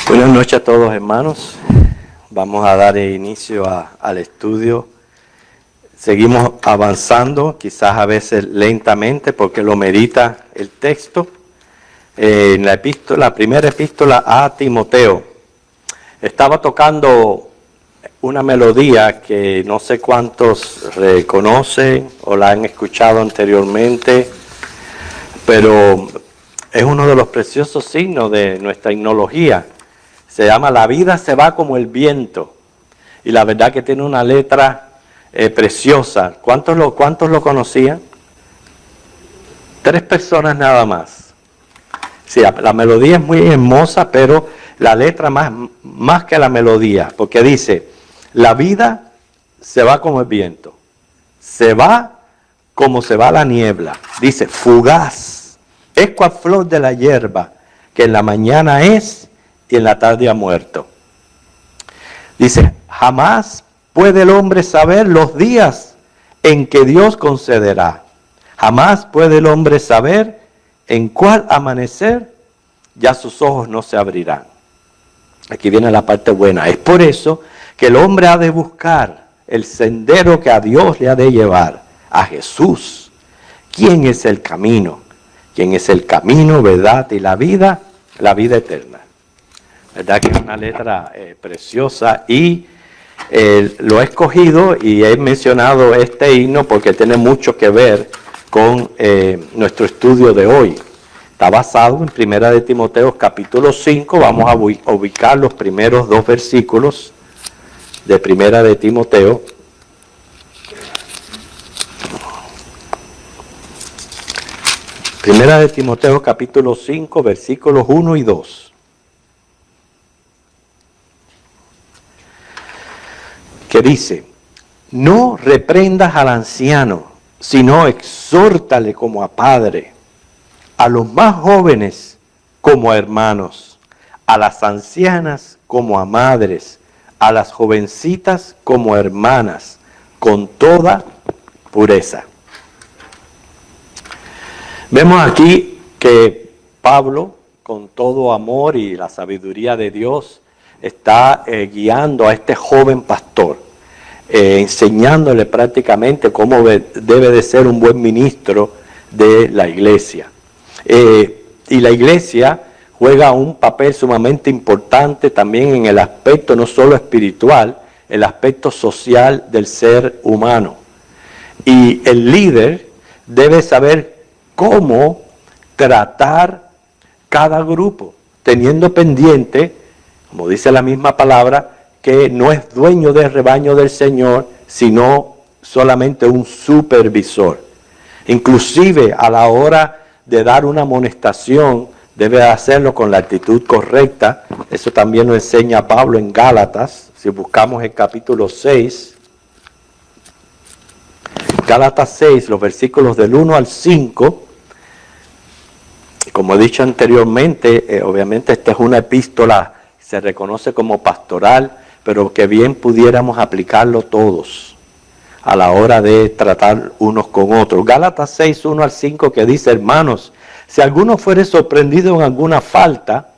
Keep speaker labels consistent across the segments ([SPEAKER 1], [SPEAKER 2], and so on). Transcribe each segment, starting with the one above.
[SPEAKER 1] Buenas noches a todos, hermanos. Vamos a dar inicio al estudio. Seguimos avanzando, quizás a veces lentamente porque lo merita el texto. En la primera epístola a Timoteo. Estaba tocando una melodía que no sé cuántos reconocen o la han escuchado anteriormente, pero es uno de los preciosos signos de nuestra etnología. Se llama La vida se va como el viento. Y la verdad que tiene una letra preciosa. ¿Cuántos lo conocían? 3 personas nada más. Sí, la melodía es muy hermosa, pero la letra más que la melodía. Porque dice, la vida se va como el viento. Se va como se va la niebla. Dice, fugaz. Es cual flor de la hierba, que en la mañana es y en la tarde ha muerto. Dice, jamás puede el hombre saber los días en que Dios concederá. Jamás puede el hombre saber en cuál amanecer ya sus ojos no se abrirán. Aquí viene la parte buena. Es por eso que el hombre ha de buscar el sendero que a Dios le ha de llevar, a Jesús. ¿Quién es el camino? ¿Quién es el camino, verdad y la vida? La vida eterna. ¿Verdad que es una letra preciosa? Y lo he escogido y he mencionado este himno porque tiene mucho que ver con nuestro estudio de hoy. Está basado en Primera de Timoteo capítulo 5. Vamos a ubicar los primeros 2 versículos de Primera de Timoteo. Primera de Timoteo capítulo 5 versículos 1 y 2. Que dice, no reprendas al anciano, sino exhórtale como a padre, a los más jóvenes como a hermanos, a las ancianas como a madres, a las jovencitas como a hermanas, con toda pureza. Vemos aquí que Pablo, con todo amor y la sabiduría de Dios, está guiando a este joven pastor, enseñándole prácticamente cómo debe de ser un buen ministro de la iglesia. Y la iglesia juega un papel sumamente importante también en el aspecto no solo espiritual, el aspecto social del ser humano. Y el líder debe saber cómo tratar cada grupo, teniendo pendiente, como dice la misma palabra, que no es dueño del rebaño del Señor, sino solamente un supervisor. Inclusive a la hora de dar una amonestación, debe hacerlo con la actitud correcta. Eso también lo enseña Pablo en Gálatas. Si buscamos el capítulo 6, Gálatas 6, los versículos del 1 al 5, como he dicho anteriormente, obviamente esta es una epístola, se reconoce como pastoral, pero que bien pudiéramos aplicarlo todos a la hora de tratar unos con otros. Gálatas 6, 1 al 5, que dice, hermanos, si alguno fuere sorprendido en alguna falta,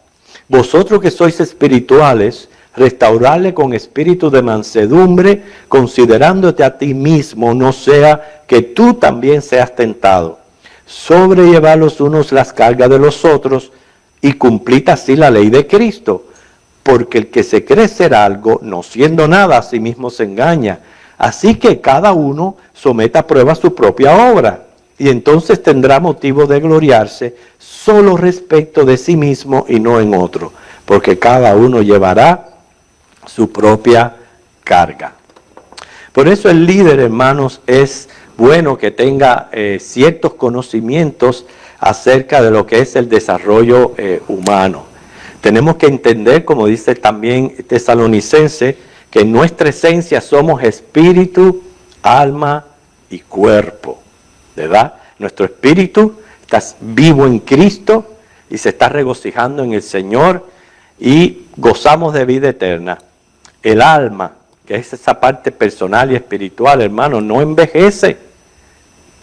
[SPEAKER 1] vosotros que sois espirituales, restaurarle con espíritu de mansedumbre, considerándote a ti mismo, no sea que tú también seas tentado. Sobrellevad los unos las cargas de los otros y cumplid así la ley de Cristo. Porque el que se cree ser algo, no siendo nada, a sí mismo se engaña. Así que cada uno someta a prueba su propia obra, y entonces tendrá motivo de gloriarse solo respecto de sí mismo y no en otro, porque cada uno llevará su propia carga. Por eso el líder, hermanos, es bueno que tenga ciertos conocimientos acerca de lo que es el desarrollo humano. Tenemos que entender, como dice también Tesalonicense, que en nuestra esencia somos espíritu, alma y cuerpo, ¿verdad? Nuestro espíritu está vivo en Cristo y se está regocijando en el Señor y gozamos de vida eterna. El alma, que es esa parte personal y espiritual, hermano, no envejece.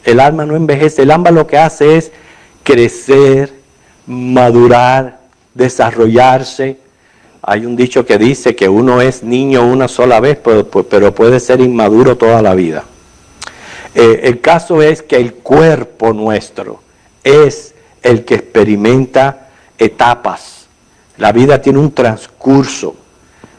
[SPEAKER 1] El alma no envejece. El alma lo que hace es crecer, madurar, desarrollarse, Hay un dicho que dice que uno es niño una sola vez, pero puede ser inmaduro toda la vida. El caso es que el cuerpo nuestro es el que experimenta etapas. La vida tiene un transcurso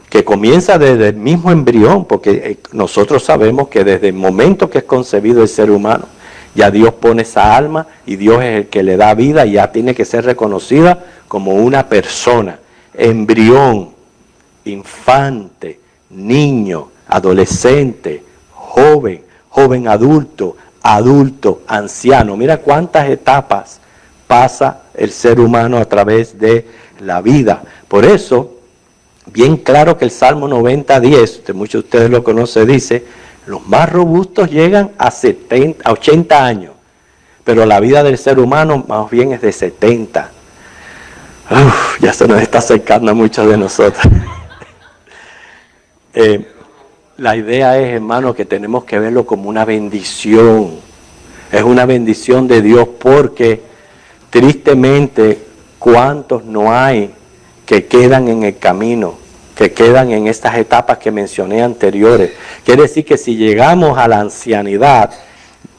[SPEAKER 1] que comienza desde el mismo embrión, porque nosotros sabemos que desde el momento que es concebido el ser humano, ya Dios pone esa alma y Dios es el que le da vida y ya tiene que ser reconocida como una persona. Embrión, infante, niño, adolescente, joven, joven adulto, adulto, anciano. Mira cuántas etapas pasa el ser humano a través de la vida. Por eso, bien claro que el Salmo 90:10, muchos de ustedes lo conocen, dice, los más robustos llegan a 80 años, pero la vida del ser humano más bien es de 70. Ya se nos está acercando a muchos de nosotros. La idea es, hermano, que tenemos que verlo como una bendición. Es una bendición de Dios porque, tristemente, ¿cuántos no hay que quedan en el camino, que quedan en estas etapas que mencioné anteriores? Quiere decir que si llegamos a la ancianidad,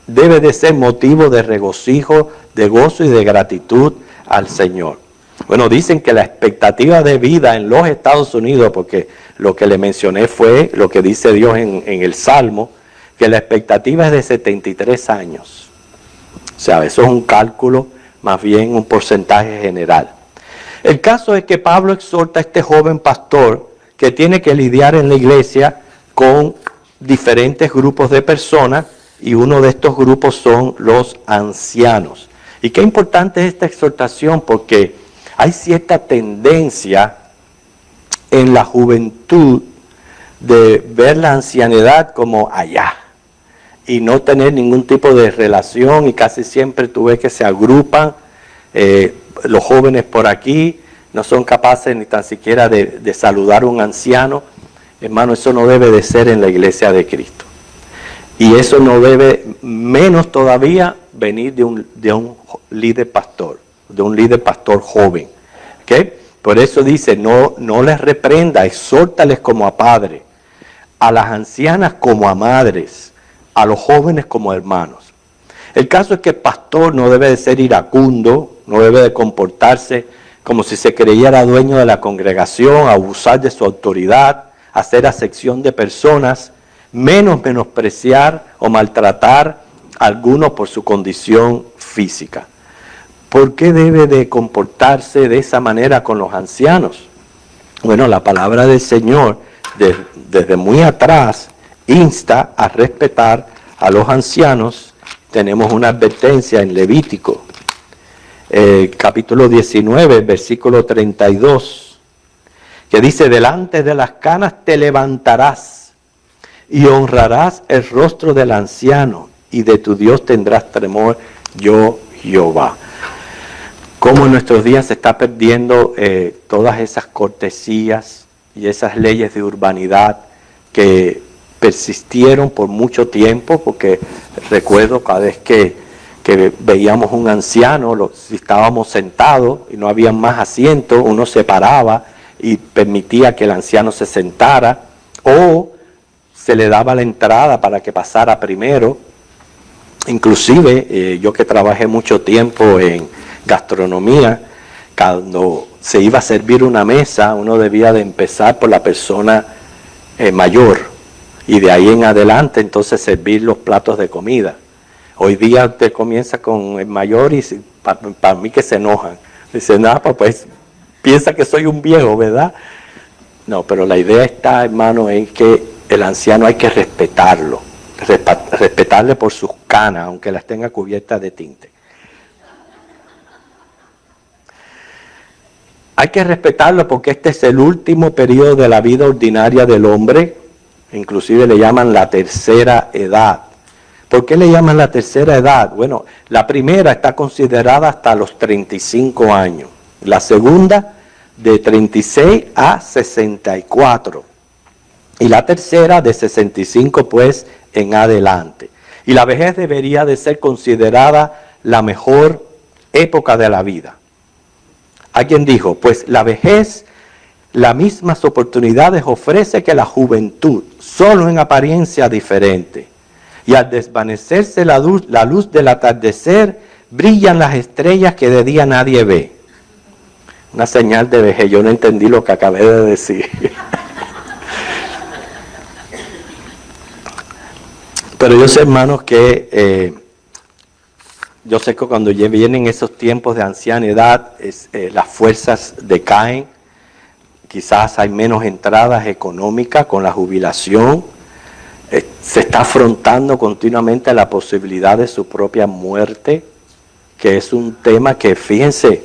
[SPEAKER 1] debe de ser motivo de regocijo, de gozo y de gratitud al Señor. Bueno, dicen que la expectativa de vida en los Estados Unidos, porque lo que le mencioné fue lo que dice Dios en el Salmo, que la expectativa es de 73 años. O sea, eso es un cálculo, más bien un porcentaje general. El caso es que Pablo exhorta a este joven pastor que tiene que lidiar en la iglesia con diferentes grupos de personas y uno de estos grupos son los ancianos. Y qué importante es esta exhortación porque hay cierta tendencia en la juventud de ver la ancianidad como allá y no tener ningún tipo de relación y casi siempre tú ves que se agrupan los jóvenes por aquí, no son capaces ni tan siquiera de saludar a un anciano. Hermano, eso no debe de ser en la iglesia de Cristo. Y eso no debe, menos todavía, venir de un líder pastor, de un líder pastor joven. ¿Okay? Por eso dice, no les reprenda, exhórtales como a padres, a las ancianas como a madres, a los jóvenes como hermanos. El caso es que el pastor no debe de ser iracundo, no debe de comportarse como si se creyera dueño de la congregación, abusar de su autoridad, hacer acepción de personas, menospreciar o maltratar a alguno por su condición física. ¿Por qué debe de comportarse de esa manera con los ancianos? Bueno, la palabra del Señor desde muy atrás insta a respetar a los ancianos. Tenemos una advertencia en Levítico, capítulo 19, versículo 32, que dice, delante de las canas te levantarás y honrarás el rostro del anciano y de tu Dios tendrás temor, yo Jehová. Cómo en nuestros días se está perdiendo todas esas cortesías y esas leyes de urbanidad que persistieron por mucho tiempo, porque recuerdo cada vez que veíamos un anciano, si estábamos sentados y no había más asientos, uno se paraba y permitía que el anciano se sentara, o se le daba la entrada para que pasara primero. Inclusive, yo que trabajé mucho tiempo en gastronomía, cuando se iba a servir una mesa, uno debía de empezar por la persona mayor y de ahí en adelante entonces servir los platos de comida. Hoy día usted comienza con el mayor y para mí que se enojan. Dicen, pues piensa que soy un viejo, ¿verdad? No, pero la idea está, hermano, en que el anciano hay que respetarlo, respetarle por sus canas, aunque las tenga cubiertas de tinte. Hay que respetarlo porque este es el último periodo de la vida ordinaria del hombre, inclusive le llaman la tercera edad. ¿Por qué le llaman la tercera edad? Bueno, la primera está considerada hasta los 35 años, la segunda de 36 a 64 y la tercera de 65 pues en adelante. Y la vejez debería de ser considerada la mejor época de la vida. Alguien dijo, pues la vejez las mismas oportunidades ofrece que la juventud, solo en apariencia diferente. Y al desvanecerse la luz del atardecer, brillan las estrellas que de día nadie ve. Una señal de vejez, yo no entendí lo que acabé de decir. Pero yo sé, hermanos, que yo sé que cuando vienen esos tiempos de ancianidad, las fuerzas decaen, quizás hay menos entradas económicas con la jubilación, se está afrontando continuamente la posibilidad de su propia muerte, que es un tema que, fíjense,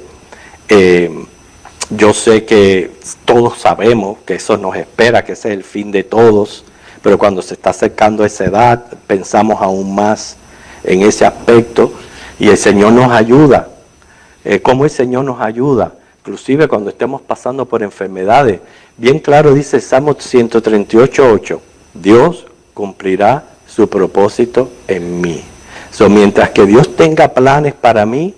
[SPEAKER 1] yo sé que todos sabemos que eso nos espera, que ese es el fin de todos, pero cuando se está acercando a esa edad, pensamos aún más en ese aspecto, y el Señor nos ayuda. ¿Cómo el Señor nos ayuda? Inclusive cuando estemos pasando por enfermedades. Bien claro dice Salmo 138:8, Dios cumplirá su propósito en mí. Mientras que Dios tenga planes para mí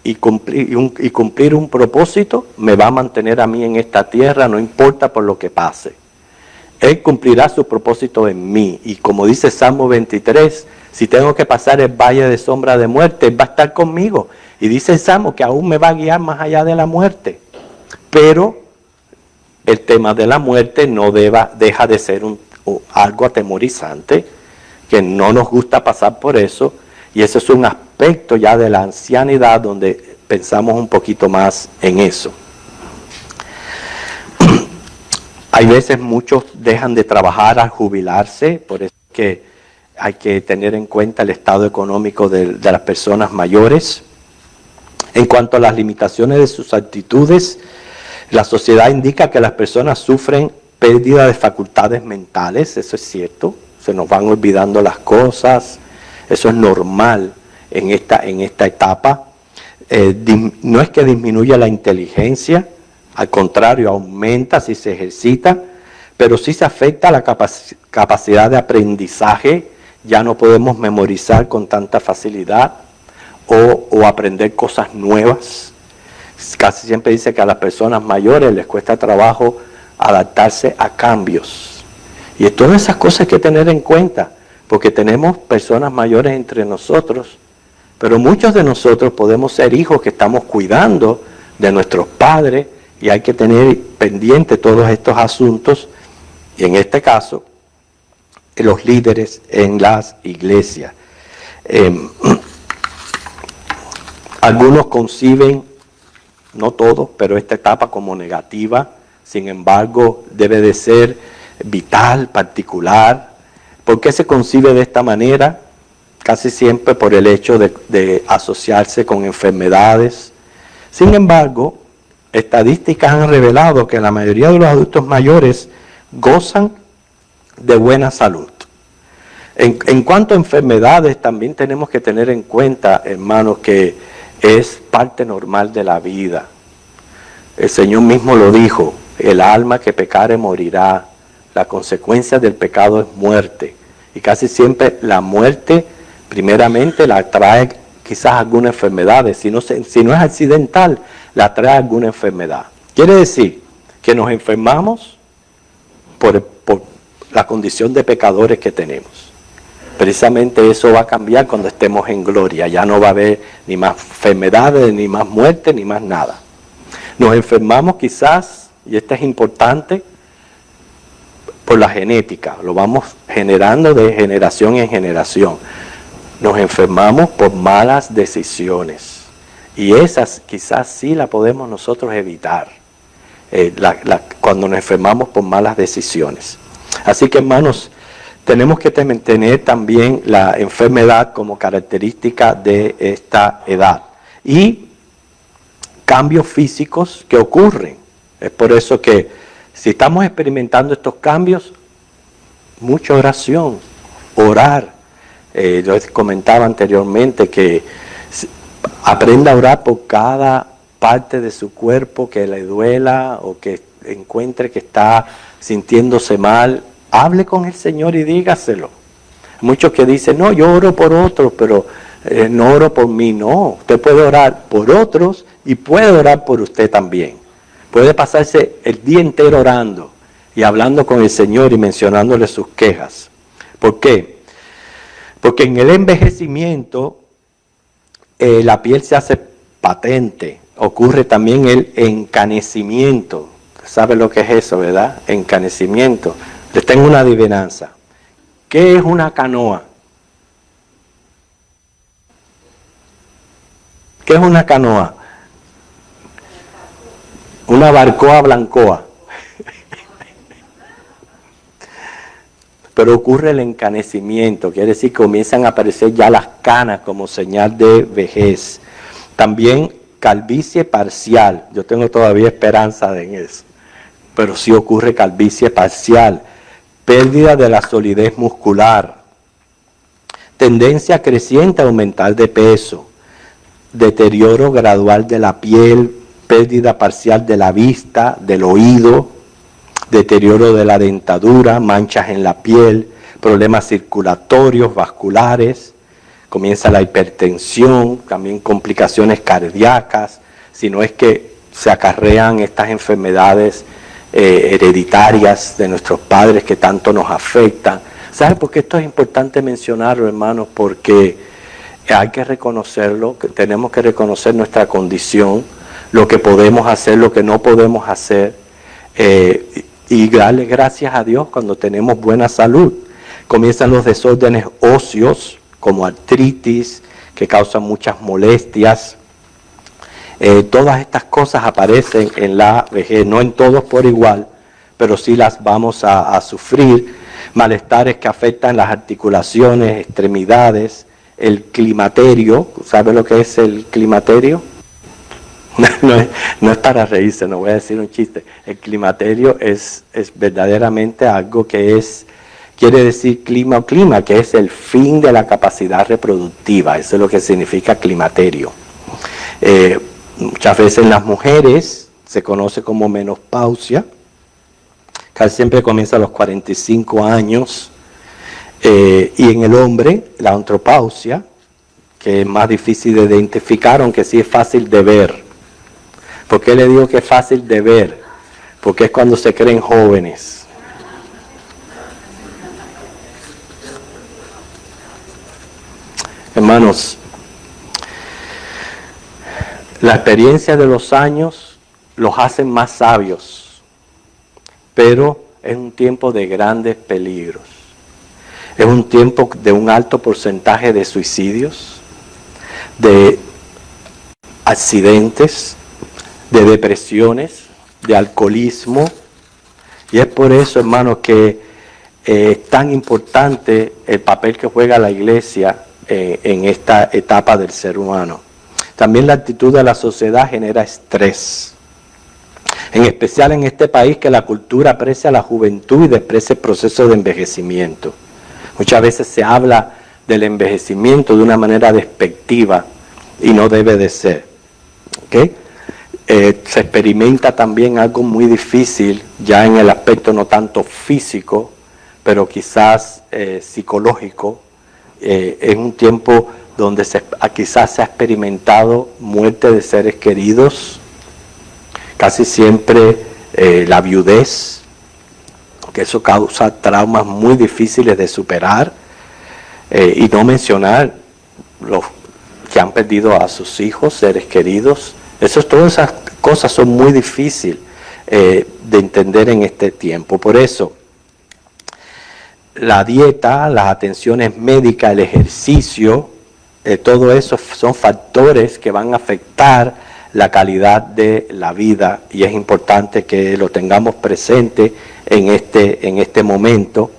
[SPEAKER 1] y cumplir un propósito, me va a mantener a mí en esta tierra, no importa por lo que pase. Él cumplirá su propósito en mí. Y como dice Salmo 23, si tengo que pasar el valle de sombra de muerte, Él va a estar conmigo. Y dice el Salmo que aún me va a guiar más allá de la muerte. Pero el tema de la muerte no deja de ser algo atemorizante, que no nos gusta pasar por eso. Y ese es un aspecto ya de la ancianidad donde pensamos un poquito más en eso. Hay veces muchos dejan de trabajar al jubilarse, por eso es que hay que tener en cuenta el estado económico de las personas mayores. En cuanto a las limitaciones de sus actitudes, la sociedad indica que las personas sufren pérdida de facultades mentales, eso es cierto, se nos van olvidando las cosas, eso es normal en esta etapa. No es que disminuya la inteligencia, al contrario, aumenta si se ejercita, pero sí se afecta la capacidad de aprendizaje. Ya no podemos memorizar con tanta facilidad o aprender cosas nuevas. Casi siempre dice que a las personas mayores les cuesta trabajo adaptarse a cambios. Y todas esas cosas hay que tener en cuenta, porque tenemos personas mayores entre nosotros, pero muchos de nosotros podemos ser hijos que estamos cuidando de nuestros padres, y hay que tener pendiente todos estos asuntos, y en este caso, los líderes en las iglesias. Algunos conciben, no todos, pero esta etapa como negativa, sin embargo, debe de ser vital, particular. ¿Por qué se concibe de esta manera? Casi siempre por el hecho de asociarse con enfermedades. Sin embargo, estadísticas han revelado que la mayoría de los adultos mayores gozan de buena salud. En cuanto a enfermedades, también tenemos que tener en cuenta, hermanos, que es parte normal de la vida. El Señor mismo lo dijo, el alma que pecare morirá, la consecuencia del pecado es muerte. Y casi siempre la muerte, primeramente, la trae quizás alguna enfermedad, si no es accidental, la trae alguna enfermedad. Quiere decir que nos enfermamos por la condición de pecadores que tenemos. Precisamente eso va a cambiar cuando estemos en gloria. Ya no va a haber ni más enfermedades, ni más muerte, ni más nada. Nos enfermamos quizás, y esto es importante, por la genética. Lo vamos generando de generación en generación. Nos enfermamos por malas decisiones. Y esas quizás sí la podemos nosotros evitar. Cuando nos enfermamos por malas decisiones. Así que, hermanos, tenemos que tener también la enfermedad como característica de esta edad. Y cambios físicos que ocurren. Es por eso que si estamos experimentando estos cambios, mucha oración, orar. Yo les comentaba anteriormente que aprenda a orar por cada parte de su cuerpo que le duela o que encuentre que está sintiéndose mal. Hable con el Señor y dígaselo. Muchos que dicen, no, yo oro por otros, pero no oro por mí. No, usted puede orar por otros y puede orar por usted también. Puede pasarse el día entero orando y hablando con el Señor y mencionándole sus quejas. ¿Por qué? Porque en el envejecimiento la piel se hace patente. Ocurre también el encanecimiento. ¿Sabe lo que es eso, verdad? Encanecimiento. Les tengo una adivinanza. ¿Qué es una canoa? ¿Qué es una canoa? Una barcoa blancoa. Pero ocurre el encanecimiento, quiere decir que comienzan a aparecer ya las canas como señal de vejez. También calvicie parcial, yo tengo todavía esperanza en eso, pero sí ocurre calvicie parcial, pérdida de la solidez muscular, tendencia creciente a aumentar de peso, deterioro gradual de la piel, pérdida parcial de la vista, del oído, deterioro de la dentadura, manchas en la piel, problemas circulatorios, vasculares, comienza la hipertensión, también complicaciones cardíacas, si no es que se acarrean estas enfermedades hereditarias de nuestros padres que tanto nos afectan. ¿Sabe por qué esto es importante mencionarlo, hermanos? Porque hay que reconocerlo, que tenemos que reconocer nuestra condición, lo que podemos hacer, lo que no podemos hacer, y darle gracias a Dios cuando tenemos buena salud. Comienzan los desórdenes óseos, como artritis, que causan muchas molestias. Todas estas cosas aparecen en la vejez, no en todos por igual, pero sí las vamos a sufrir. Malestares que afectan las articulaciones, extremidades, el climaterio. ¿Sabe lo que es el climaterio? No es para reírse, no voy a decir un chiste. El climaterio es verdaderamente algo que quiere decir clima o clima, que es el fin de la capacidad reproductiva. Eso es lo que significa climaterio. Muchas veces en las mujeres se conoce como menopausia. Casi siempre comienza a los 45 años. Y en el hombre, la andropausia, que es más difícil de identificar, aunque sí es fácil de ver. ¿Por qué le digo que es fácil de ver? Porque es cuando se creen jóvenes. Hermanos, la experiencia de los años los hacen más sabios, pero es un tiempo de grandes peligros. Es un tiempo de un alto porcentaje de suicidios, de accidentes, de depresiones, de alcoholismo. Y es por eso, hermanos, que es tan importante el papel que juega la iglesia en esta etapa del ser humano. También la actitud de la sociedad genera estrés. En especial en este país que la cultura aprecia la juventud y desprecia el proceso de envejecimiento. Muchas veces se habla del envejecimiento de una manera despectiva y no debe de ser. ¿Okay? Se experimenta también algo muy difícil, ya en el aspecto no tanto físico, pero quizás psicológico. Es un tiempo donde quizás se ha experimentado muerte de seres queridos, casi siempre la viudez, que eso causa traumas muy difíciles de superar, y no mencionar los que han perdido a sus hijos, seres queridos. Todas esas cosas son muy difíciles de entender en este tiempo. Por eso, la dieta, las atenciones médicas, el ejercicio, todo eso son factores que van a afectar la calidad de la vida, y es importante que lo tengamos presente en este momento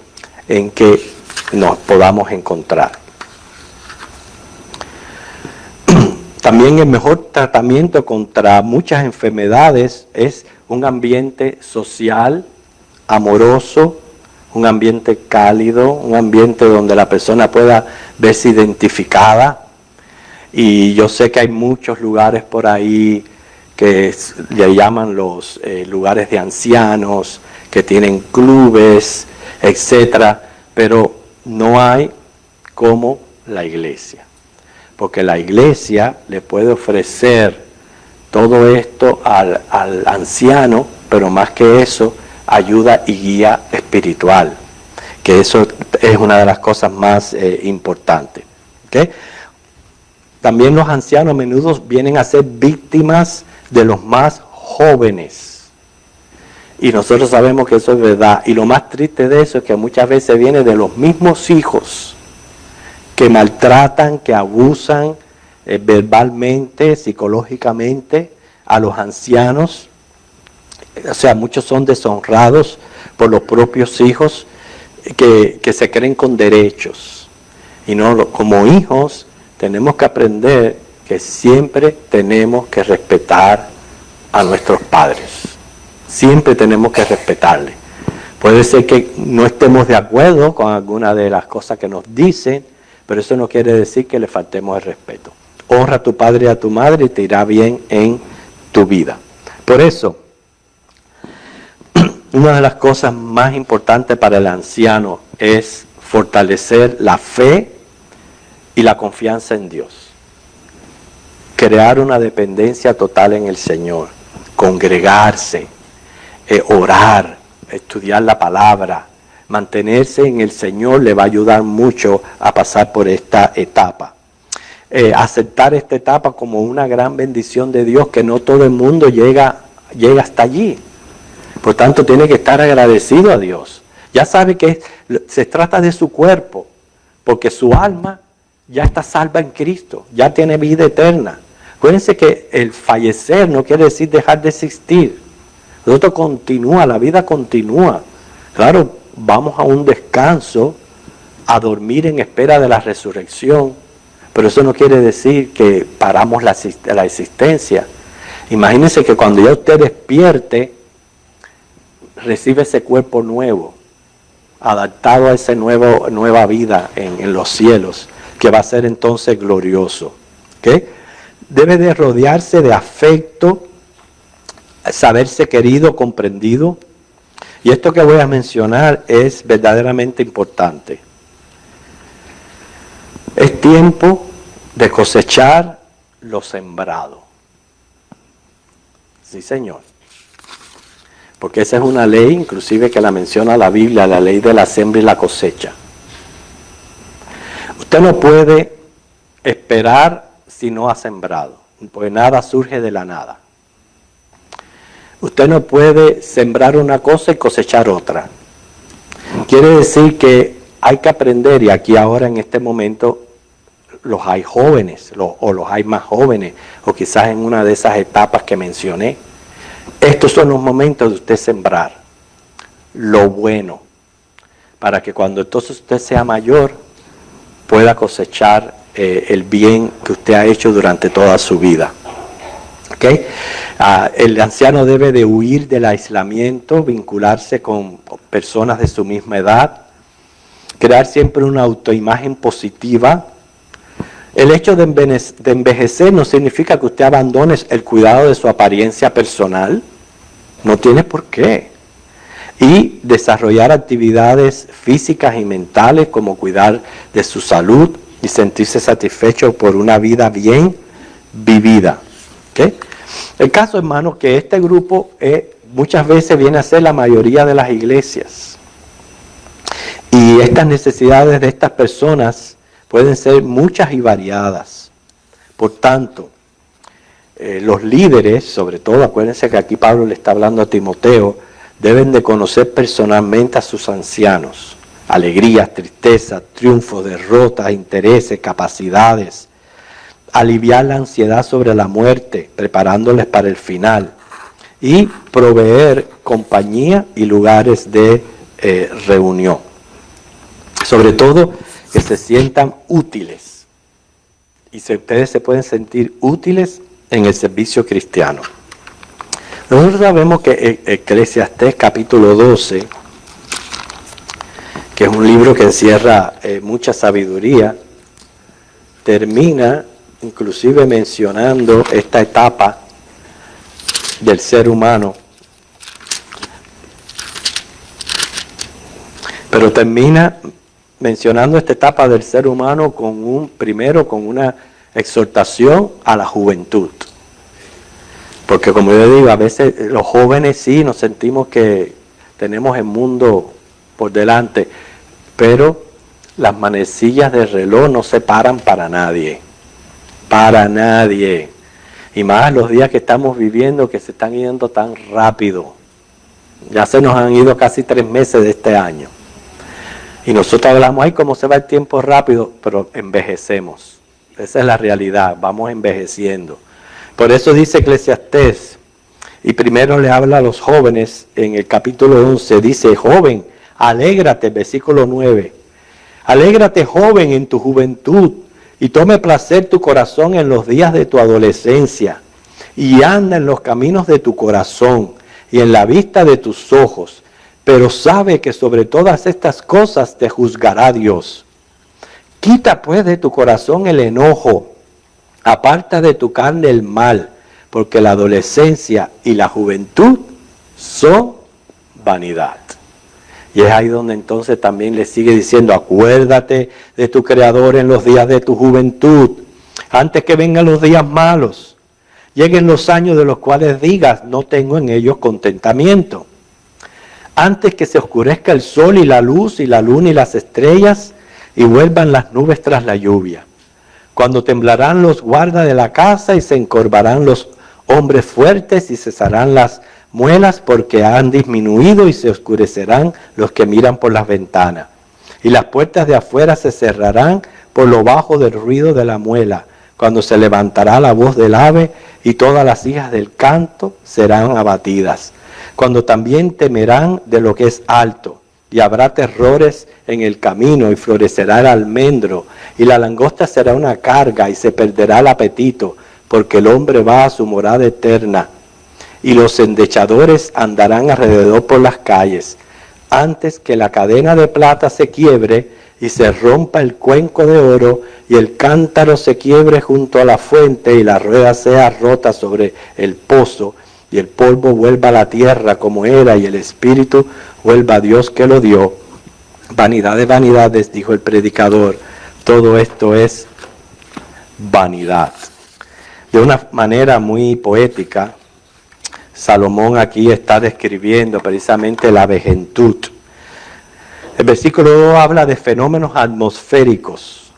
[SPEAKER 1] en que nos podamos encontrar. También el mejor tratamiento contra muchas enfermedades es un ambiente social, amoroso, un ambiente cálido, un ambiente donde la persona pueda verse identificada. Y yo sé que hay muchos lugares por ahí que le llaman los lugares de ancianos, que tienen clubes, etcétera, pero no hay como la iglesia. Porque la iglesia le puede ofrecer todo esto al anciano, pero más que eso, ayuda y guía espiritual, que eso es una de las cosas más importantes. ¿Okay? También los ancianos a menudo vienen a ser víctimas de los más jóvenes. Y nosotros sabemos que eso es verdad. Y lo más triste de eso es que muchas veces viene de los mismos hijos que maltratan, que abusan verbalmente, psicológicamente a los ancianos. O sea, muchos son deshonrados por los propios hijos que se creen con derechos. Y no, como hijos tenemos que aprender que siempre tenemos que respetar a nuestros padres. Siempre tenemos que respetarles. Puede ser que no estemos de acuerdo con alguna de las cosas que nos dicen, pero eso no quiere decir que le faltemos el respeto. Honra a tu padre y a tu madre y te irá bien en tu vida. Por eso, una de las cosas más importantes para el anciano es fortalecer la fe y la confianza en Dios. Crear una dependencia total en el Señor. Congregarse, orar, estudiar la palabra, mantenerse en el Señor le va a ayudar mucho a pasar por esta etapa. Aceptar esta etapa como una gran bendición de Dios, que no todo el mundo llega hasta allí. Por tanto, tiene que estar agradecido a Dios. Ya sabe que se trata de su cuerpo, porque su alma ya está salva en Cristo, ya tiene vida eterna. Acuérdense que el fallecer no quiere decir dejar de existir. Nosotros continúa, la vida continúa. Claro, vamos a un descanso, a dormir en espera de la resurrección, pero eso no quiere decir que paramos la existencia. Imagínense que cuando ya usted despierte, recibe ese cuerpo nuevo, adaptado a esa nueva vida en los cielos, que va a ser entonces glorioso. ¿Okay? Debe de rodearse de afecto, saberse querido, comprendido. Y esto que voy a mencionar es verdaderamente importante. Es tiempo de cosechar lo sembrado. Sí, Señor. Porque esa es una ley, inclusive que la menciona la Biblia, la ley de la siembra y la cosecha. Usted no puede esperar si no ha sembrado, porque nada surge de la nada. Usted no puede sembrar una cosa y cosechar otra. Quiere decir que hay que aprender, y aquí ahora en este momento los hay jóvenes, o los hay más jóvenes, o quizás en una de esas etapas que mencioné. Estos son los momentos de usted sembrar lo bueno, para que cuando entonces usted sea mayor, pueda cosechar el bien que usted ha hecho durante toda su vida. ¿Okay? El anciano debe de huir del aislamiento, vincularse con personas de su misma edad, crear siempre una autoimagen positiva. El hecho de envejecer no significa que usted abandone el cuidado de su apariencia personal, no tiene por qué. Y desarrollar actividades físicas y mentales como cuidar de su salud y sentirse satisfecho por una vida bien vivida. ¿Okay? El caso, hermanos, que este grupo muchas veces viene a ser la mayoría de las iglesias. Y estas necesidades de estas personas pueden ser muchas y variadas. Por tanto, los líderes, sobre todo, acuérdense que aquí Pablo le está hablando a Timoteo, deben de conocer personalmente a sus ancianos. Alegrías, tristezas, triunfos, derrotas, intereses, capacidades. Aliviar la ansiedad sobre la muerte, preparándoles para el final. Y proveer compañía y lugares de reunión. Sobre todo, que se sientan útiles. Y ustedes se pueden sentir útiles en el servicio cristiano. Nosotros sabemos que Eclesiastés capítulo 12, que es un libro que encierra mucha sabiduría, termina inclusive mencionando esta etapa del ser humano. Pero termina mencionando esta etapa del ser humano primero con una exhortación a la juventud. Porque como yo digo, a veces los jóvenes sí nos sentimos que tenemos el mundo por delante, pero las manecillas del reloj no se paran para nadie. Para nadie. Y más los días que estamos viviendo que se están yendo tan rápido. Ya se nos han ido casi 3 meses de este año. Y nosotros hablamos, ay, cómo se va el tiempo rápido, pero envejecemos. Esa es la realidad, vamos envejeciendo. Por eso dice Eclesiastés, y primero le habla a los jóvenes, en el capítulo 11, dice, joven, alégrate, versículo 9. Alégrate, joven, en tu juventud, y tome placer tu corazón en los días de tu adolescencia, y anda en los caminos de tu corazón, y en la vista de tus ojos. Pero sabe que sobre todas estas cosas te juzgará Dios. Quita pues de tu corazón el enojo, aparta de tu carne el mal, porque la adolescencia y la juventud son vanidad. Y es ahí donde entonces también le sigue diciendo, acuérdate de tu Creador en los días de tu juventud, antes que vengan los días malos, lleguen los años de los cuales digas, no tengo en ellos contentamiento. Antes que se oscurezca el sol y la luz y la luna y las estrellas y vuelvan las nubes tras la lluvia. Cuando temblarán los guardas de la casa y se encorvarán los hombres fuertes y cesarán las muelas porque han disminuido y se oscurecerán los que miran por las ventanas. Y las puertas de afuera se cerrarán por lo bajo del ruido de la muela, cuando se levantará la voz del ave y todas las hijas del canto serán abatidas. Cuando también temerán de lo que es alto, y habrá terrores en el camino, y florecerá el almendro, y la langosta será una carga, y se perderá el apetito, porque el hombre va a su morada eterna, y los endechadores andarán alrededor por las calles, antes que la cadena de plata se quiebre, y se rompa el cuenco de oro, y el cántaro se quiebre junto a la fuente, y la rueda sea rota sobre el pozo, y el polvo vuelva a la tierra como era, y el espíritu vuelva a Dios que lo dio. Vanidad de vanidades, dijo el predicador, todo esto es vanidad. De una manera muy poética, Salomón aquí está describiendo precisamente la vejentud. El versículo 2 habla de fenómenos atmosféricos.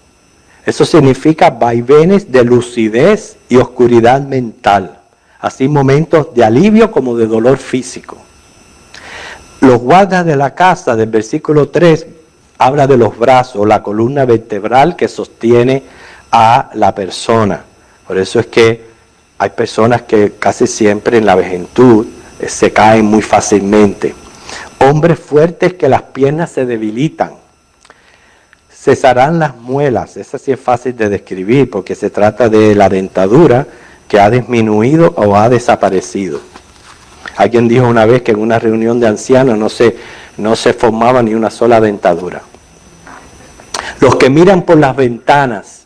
[SPEAKER 1] Eso significa vaivenes de lucidez y oscuridad mental. Así momentos de alivio como de dolor físico. Los guardas de la casa del versículo 3 habla de los brazos, la columna vertebral que sostiene a la persona. Por eso es que hay personas que casi siempre en la vejentud se caen muy fácilmente. Hombres fuertes que las piernas se debilitan. Cesarán las muelas, esa sí es fácil de describir porque se trata de la dentadura que ha disminuido o ha desaparecido. Alguien dijo una vez que en una reunión de ancianos no se formaba ni una sola dentadura. Los que miran por las ventanas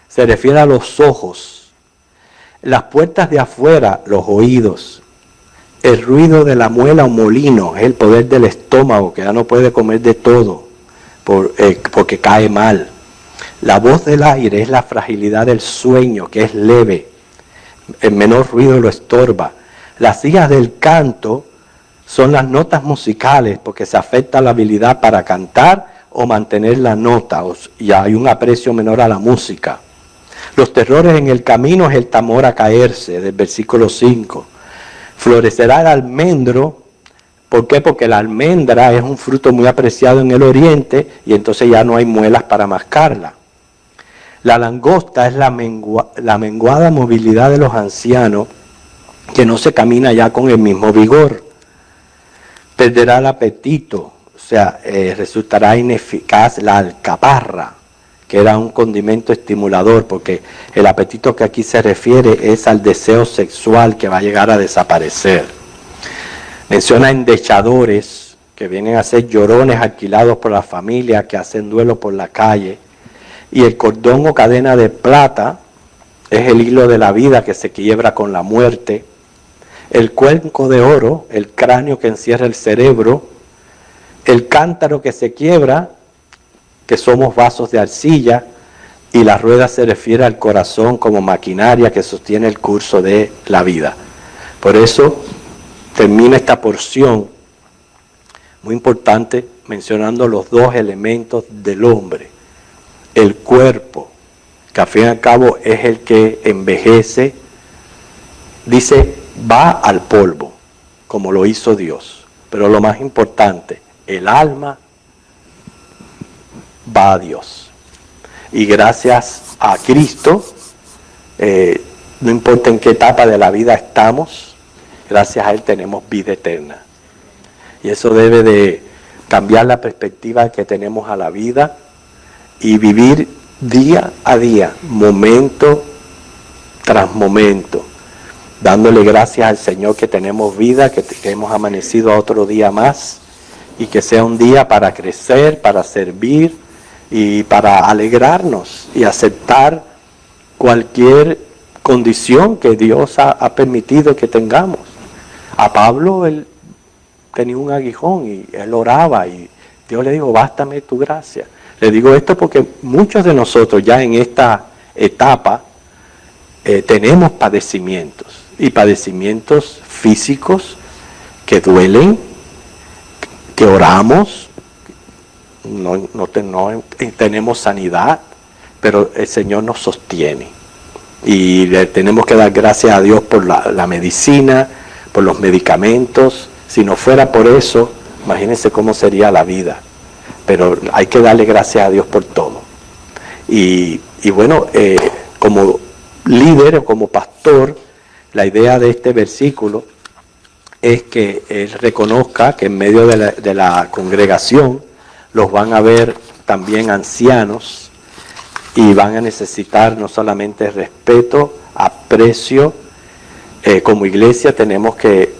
[SPEAKER 1] se refiere a los ojos. Las puertas de afuera, los oídos. El ruido de la muela o molino es el poder del estómago que ya no puede comer de todo porque cae mal. La voz del aire es la fragilidad del sueño que es leve. El menor ruido lo estorba. Las hijas del canto son las notas musicales porque se afecta la habilidad para cantar o mantener la nota y hay un aprecio menor a la música. Los terrores en el camino es el temor a caerse, del versículo 5. Florecerá el almendro. ¿Por qué? Porque la almendra es un fruto muy apreciado en el oriente y entonces ya no hay muelas para mascarla. La langosta es la menguada movilidad de los ancianos que no se camina ya con el mismo vigor. Perderá el apetito, o sea, resultará ineficaz la alcaparra, que era un condimento estimulador, porque el apetito que aquí se refiere es al deseo sexual que va a llegar a desaparecer. Menciona endechadores, que vienen a ser llorones alquilados por la familia, que hacen duelo por la calle. Y el cordón o cadena de plata es el hilo de la vida que se quiebra con la muerte. El cuenco de oro, el cráneo que encierra el cerebro. El cántaro que se quiebra, que somos vasos de arcilla. Y la rueda se refiere al corazón como maquinaria que sostiene el curso de la vida. Por eso termina esta porción muy importante mencionando los dos elementos del hombre. El cuerpo, que al fin y al cabo es el que envejece, dice, va al polvo, como lo hizo Dios. Pero lo más importante, el alma va a Dios. Y gracias a Cristo, no importa en qué etapa de la vida estamos, gracias a Él tenemos vida eterna. Y eso debe de cambiar la perspectiva que tenemos a la vida y vivir día a día, momento tras momento, dándole gracias al Señor que tenemos vida, que hemos amanecido a otro día más, y que sea un día para crecer, para servir y para alegrarnos y aceptar cualquier condición que Dios ha permitido que tengamos. A Pablo, él tenía un aguijón y él oraba y Dios le dijo, bástame tu gracia. Le digo esto porque muchos de nosotros ya en esta etapa tenemos padecimientos, y padecimientos físicos que duelen, que oramos, no tenemos sanidad, pero el Señor nos sostiene. Y le tenemos que dar gracias a Dios por la medicina, por los medicamentos. Si no fuera por eso, imagínense cómo sería la vida. Pero hay que darle gracias a Dios por todo. Y bueno, como líder o como pastor, la idea de este versículo es que él reconozca que en medio de la congregación los van a ver también ancianos y van a necesitar no solamente respeto, aprecio. Como iglesia tenemos que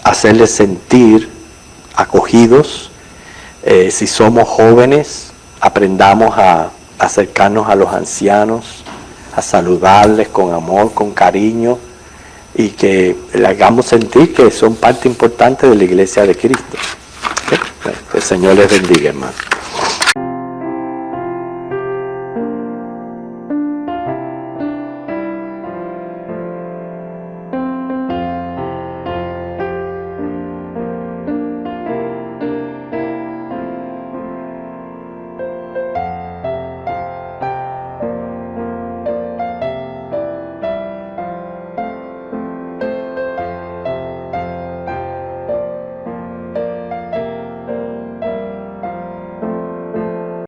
[SPEAKER 1] hacerles sentir acogidos. Si somos jóvenes, aprendamos a acercarnos a los ancianos, a saludarles con amor, con cariño, y que le hagamos sentir que son parte importante de la iglesia de Cristo. ¿Okay? El Señor les bendiga, hermano.